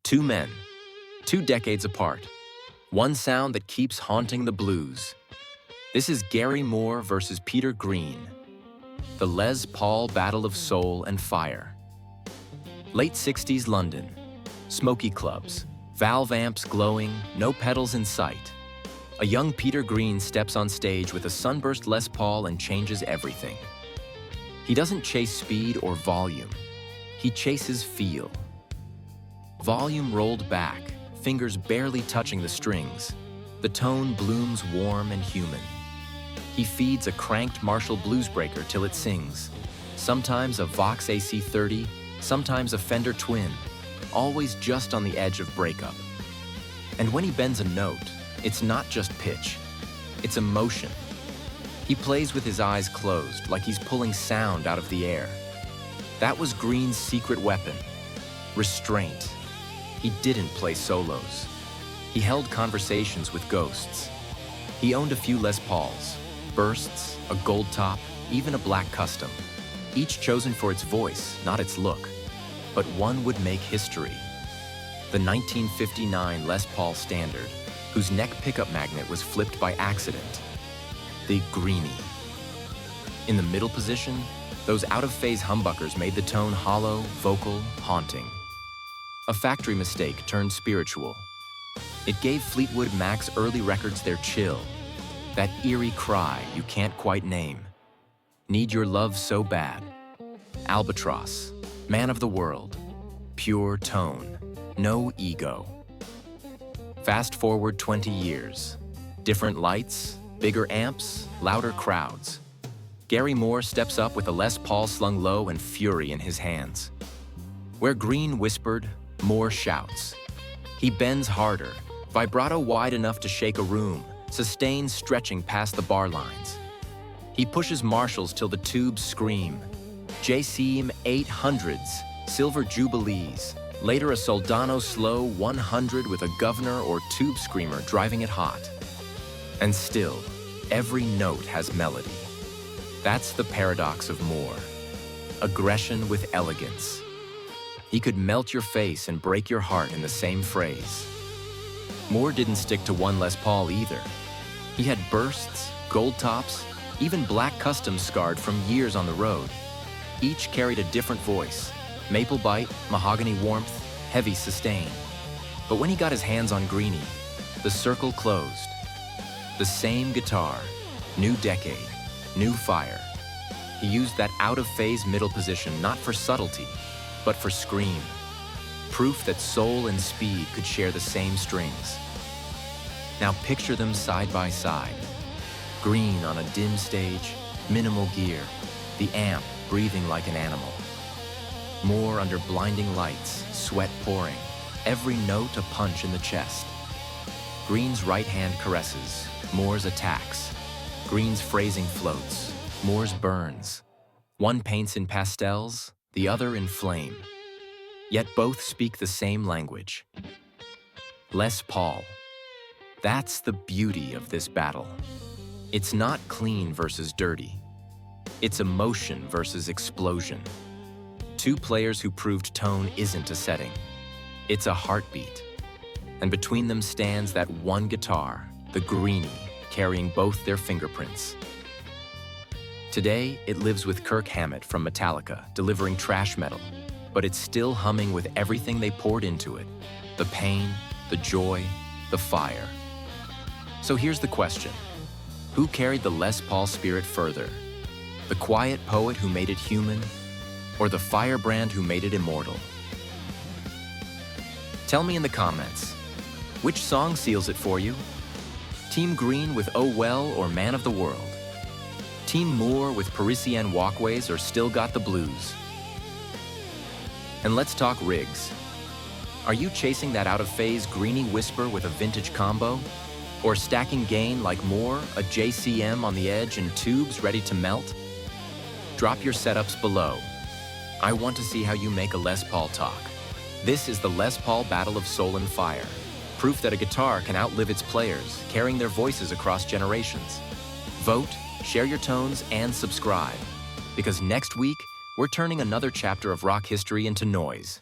Two men, 2 decades apart. One sound that keeps haunting the blues. This is Gary Moore versus Peter Green. The Les Paul Battle of Soul and Fire. Late 60s London. Smoky clubs. Valve amps glowing, no pedals in sight. A young Peter Green steps on stage with a sunburst Les Paul and changes everything. He doesn't chase speed or volume. He chases feel. Volume rolled back, fingers barely touching the strings. The tone blooms warm and human. He feeds a cranked Marshall Bluesbreaker till it sings. Sometimes a Vox AC30, sometimes a Fender Twin, always just on the edge of breakup. And when he bends a note, it's not just pitch, it's emotion. He plays with his eyes closed, like he's pulling sound out of the air. That was Green's secret weapon, restraint. He didn't play solos. He held conversations with ghosts. He owned a few Les Pauls, bursts, a Goldtop, even a black custom, each chosen for its voice, not its look. But one would make history. The 1959 Les Paul Standard, whose neck pickup magnet was flipped by accident. The Greeny. In the middle position, those out-of-phase humbuckers made the tone hollow, vocal, haunting. A factory mistake turned spiritual. It gave Fleetwood Mac's early records their chill, that eerie cry you can't quite name. Need Your Love So Bad. Albatross. Man of the world, pure tone, no ego. Fast forward 20 years. Different lights, bigger amps, louder crowds. Gary Moore steps up with a Les Paul slung low and fury in his hands. Where Green whispered, Moore shouts. He bends harder, vibrato wide enough to shake a room, sustain stretching past the bar lines. He pushes Marshalls till the tubes scream. JCM 800s, Silver Jubilees, later a Soldano Slow 100 with a Guv'nor or Tube Screamer driving it hot. And still, every note has melody. That's the paradox of Moore. Aggression with elegance. He could melt your face and break your heart in the same phrase. Moore didn't stick to one Les Paul either. He had bursts, Goldtops, even black customs scarred from years on the road. Each carried a different voice, maple bite, mahogany warmth, heavy sustain. But when he got his hands on Greeny, the circle closed. The same guitar, new decade, new fire. He used that out-of-phase middle position not for subtlety, but for scream. Proof that soul and speed could share the same strings. Now picture them side by side. Green on a dim stage, minimal gear, the amp breathing like an animal. Moore under blinding lights, sweat pouring, every note a punch in the chest. Green's right hand caresses, Moore's attacks. Green's phrasing floats, Moore's burns. One paints in pastels, the other in flame. Yet both speak the same language. Les Paul. That's the beauty of this battle. It's not clean versus dirty. It's emotion versus explosion. Two players who proved tone isn't a setting. It's a heartbeat. And between them stands that one guitar, the Greeny, carrying both their fingerprints. Today, it lives with Kirk Hammett from Metallica, delivering trash metal, but it's still humming with everything they poured into it. The pain, the joy, the fire. So here's the question. Who carried the Les Paul spirit further? The quiet poet who made it human, or the firebrand who made it immortal? Tell me in the comments, which song seals it for you? Team Green with Oh Well or Man of the World? Team Moore with Parisienne Walkways or Still Got the Blues? And let's talk rigs. Are you chasing that out-of-phase Greeny whisper with a vintage combo? Or stacking gain like Moore, a JCM on the edge and tubes ready to melt? Drop your setups below. I want to see how you make a Les Paul talk. This is the Les Paul Battle of Soul and Fire. Proof that a guitar can outlive its players, carrying their voices across generations. Vote, share your tones, and subscribe. Because next week, we're turning another chapter of rock history into noise.